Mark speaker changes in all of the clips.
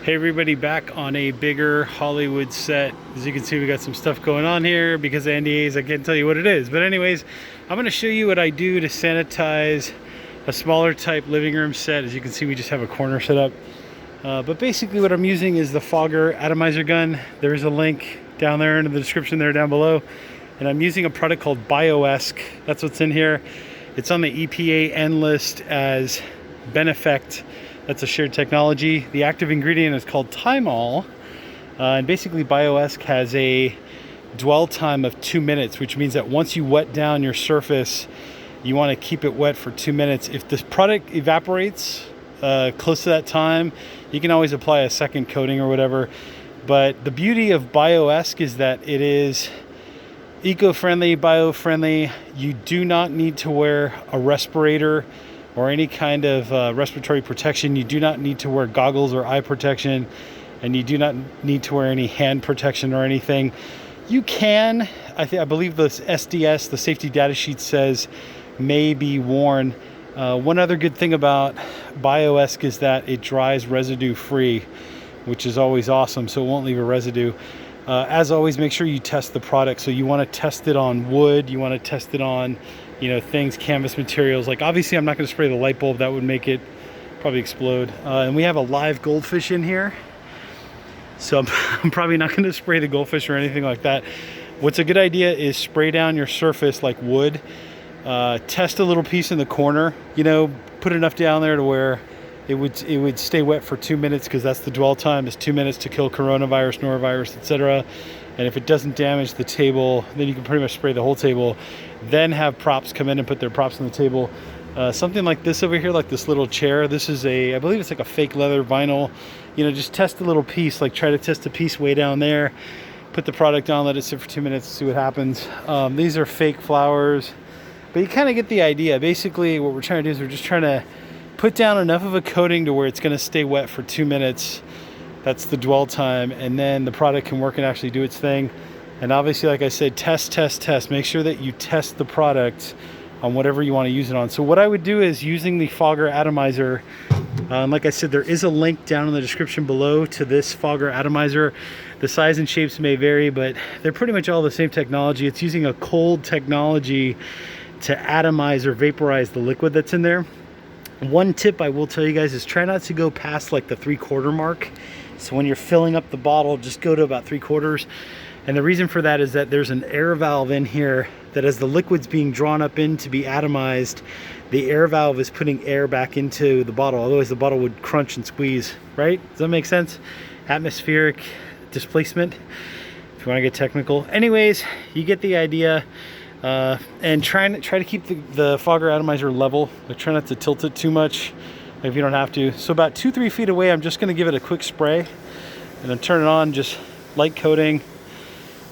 Speaker 1: Hey everybody, back on a bigger Hollywood set. As you can see, we got some stuff going on here because of NDAs. I can't tell you what it is, but anyways, I'm going to show you what I do to sanitize a smaller type living room set. As you can see, we just have a corner set up, but basically what I'm using is the Fogger Atomizer gun. There's a link down there in the description there down below, and I'm using a product called Bioesque. That's what's in here. It's on the EPA N list as Benefect. That's a shared technology. The active ingredient is called thymol, and basically Bioesque has a dwell time of 2 minutes, which means that once you wet down your surface, you want to keep it wet for 2 minutes. If this product evaporates close to that time, you can always apply a second coating or whatever. But the beauty of Bioesque is that it is eco-friendly, bio-friendly. You do not need to wear a respirator or any kind of respiratory protection. You do not need to wear goggles or eye protection, and you do not need to wear any hand protection or anything. You can, I believe the SDS, the safety data sheet says, may be worn. One other good thing about Bioesque is that it dries residue free, which is always awesome, so it won't leave a residue. As always, make sure you test the product. So you want to test it on wood, you want to test it on things, canvas materials. Like obviously I'm not going to spray the light bulb, that would make it probably explode. And we have a live goldfish in here, so I'm probably not going to spray the goldfish or anything like that. What's a good idea is spray down your surface like wood. Test a little piece in the corner, put enough down there to where it would stay wet for 2 minutes, because that's the dwell time, is 2 minutes to kill coronavirus, norovirus, etc. And if it doesn't damage the table, then you can pretty much spray the whole table. Then have props come in and put their props on the table. Something like this over here, like this little chair. This is I believe it's like a fake leather vinyl. Just test a little piece, like try to test a piece way down there. Put the product on, let it sit for 2 minutes, see what happens. These are fake flowers, but you kind of get the idea. Basically, what we're trying to do is we're just trying to put down enough of a coating to where it's going to stay wet for 2 minutes. That's the dwell time, and then the product can work and actually do its thing. And obviously, like I said, test. Make sure that you test the product on whatever you want to use it on. So what I would do is using the Fogger Atomizer, like I said, there is a link down in the description below to this Fogger Atomizer. The size and shapes may vary, but they're pretty much all the same technology. It's using a cold technology to atomize or vaporize the liquid that's in there. One tip I will tell you guys is try not to go past like the 3/4 mark. So when you're filling up the bottle, just go to about 3/4. And the reason for that is that there's an air valve in here that, as the liquid's being drawn up in to be atomized, the air valve is putting air back into the bottle. Otherwise the bottle would crunch and squeeze, right? Does that make sense? Atmospheric displacement, if you want to get technical. Anyways, you get the idea. And try to keep the Fogger Atomizer level. Like, try not to tilt it too much if you don't have to. So about 2-3 feet away, I'm just going to give it a quick spray, and then turn it on, just light coating,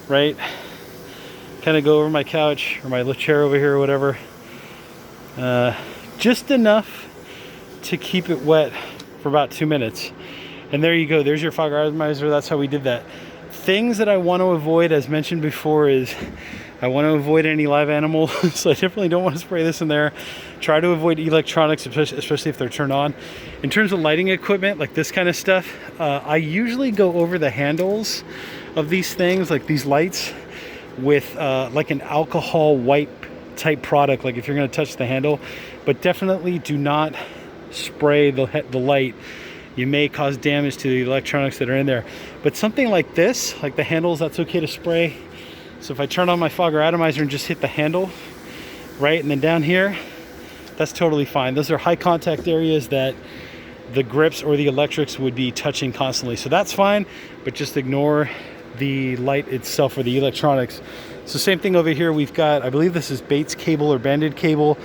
Speaker 1: right? Kind of go over my couch or my little chair over here or whatever. Just enough to keep it wet for about 2 minutes. And there you go. There's your Fogger Atomizer. That's how we did that. Things that I want to avoid, as mentioned before, is I want to avoid any live animal, so I definitely don't want to spray this in there. Try to avoid electronics, especially if they're turned on. In terms of lighting equipment, like this kind of stuff, I usually go over the handles of these things, like these lights, with like an alcohol wipe type product, like if you're going to touch the handle. But definitely do not spray the light. You may cause damage to the electronics that are in there. But something like this, like the handles, that's okay to spray. So if I turn on my Fogger Atomizer and just hit the handle, right, and then down here, that's totally fine. Those are high contact areas that the grips or the electrics would be touching constantly. So that's fine, but just ignore the light itself or the electronics. So same thing over here. We've got, I believe this is Bates cable or banded cable.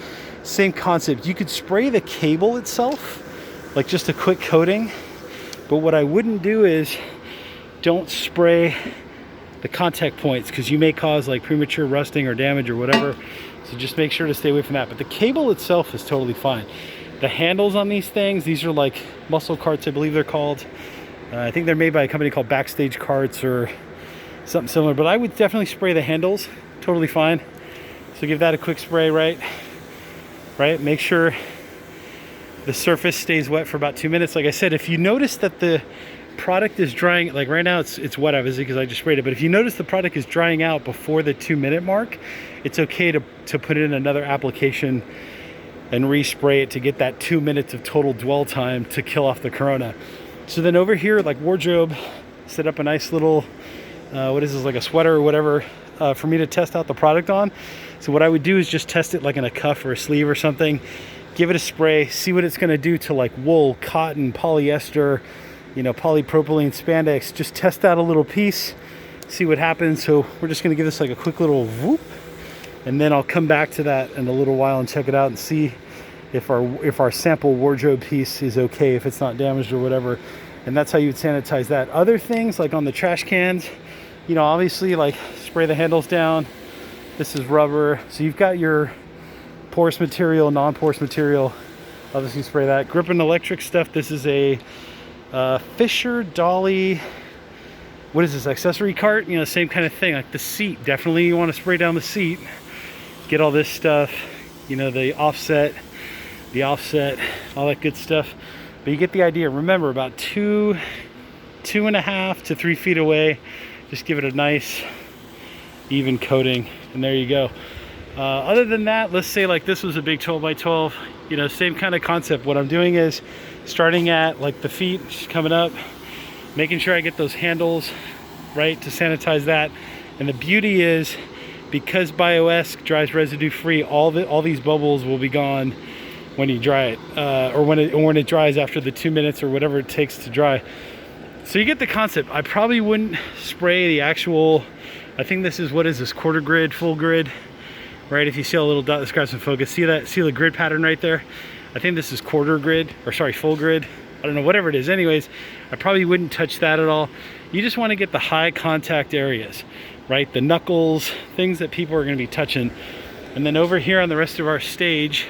Speaker 1: Same concept. You could spray the cable itself, like just a quick coating. But what I wouldn't do is don't spray the contact points, because you may cause like premature rusting or damage or whatever. So just make sure to stay away from that. But the cable itself is totally fine. The handles on these things, these are like muscle carts, I believe they're called. I think they're made by a company called Backstage Carts or something similar. But I would definitely spray the handles, totally fine. So give that a quick spray, right? Make sure the surface stays wet for about 2 minutes. Like I said, if you notice that the product is drying, like right now it's wet obviously because I just sprayed it, but if you notice the product is drying out before the 2-minute mark, it's okay to put in another application and respray it to get that 2 minutes of total dwell time to kill off the corona. So then over here, like wardrobe, set up a nice little, what is this, like a sweater or whatever, for me to test out the product on. So what I would do is just test it like in a cuff or a sleeve or something, give it a spray, see what it's gonna do to like wool, cotton, polyester, you know, polypropylene, spandex. Just test out a little piece, see what happens. So we're just gonna give this like a quick little whoop, and then I'll come back to that in a little while and check it out and see if our sample wardrobe piece is okay, if it's not damaged or whatever. And that's how you would sanitize that. Other things like on the trash cans, you know, obviously like spray the handles down. This is rubber. So you've got your porous material, non-porous material. Obviously spray that. Grip and electric stuff. This is a Fisher Dolly, what is this, accessory cart? You know, same kind of thing. Like the seat, definitely you want to spray down the seat. Get all this stuff, you know, the offset, all that good stuff. But you get the idea. Remember, about 2.5 to 3 feet away, just give it a nice even coating, and there you go. Other than that, let's say like this was a big 12 by 12, you know, same kind of concept. What I'm doing is starting at like the feet, just coming up, making sure I get those handles right to sanitize that. And the beauty is, because Bioesque dries residue free, all these bubbles will be gone when you dry it, or when it dries after the 2 minutes or whatever it takes to dry. So you get the concept. I probably wouldn't spray the actual, I think this is, what is this, quarter grid, full grid, right? If you see a little dot, this grabs some focus. See that? See the grid pattern right there? I think this is quarter grid, or sorry, full grid. I don't know, whatever it is. Anyways, I probably wouldn't touch that at all. You just want to get the high contact areas, right? The knuckles, things that people are going to be touching. And then over here on the rest of our stage,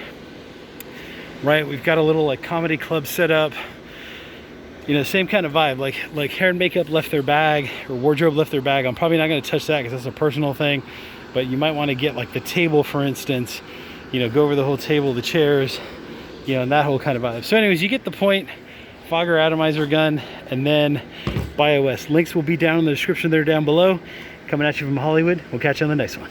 Speaker 1: right, we've got a little like comedy club set up. You know, same kind of vibe, like hair and makeup left their bag, or wardrobe left their bag. I'm probably not going to touch that because that's a personal thing, but you might want to get like the table, for instance, you know, go over the whole table, the chairs, you know, and that whole kind of vibe. So anyways, you get the point. Fogger atomizer gun, and then Bioesque. Links will be down in the description there down below. Coming at you from Hollywood. We'll catch you on the next one.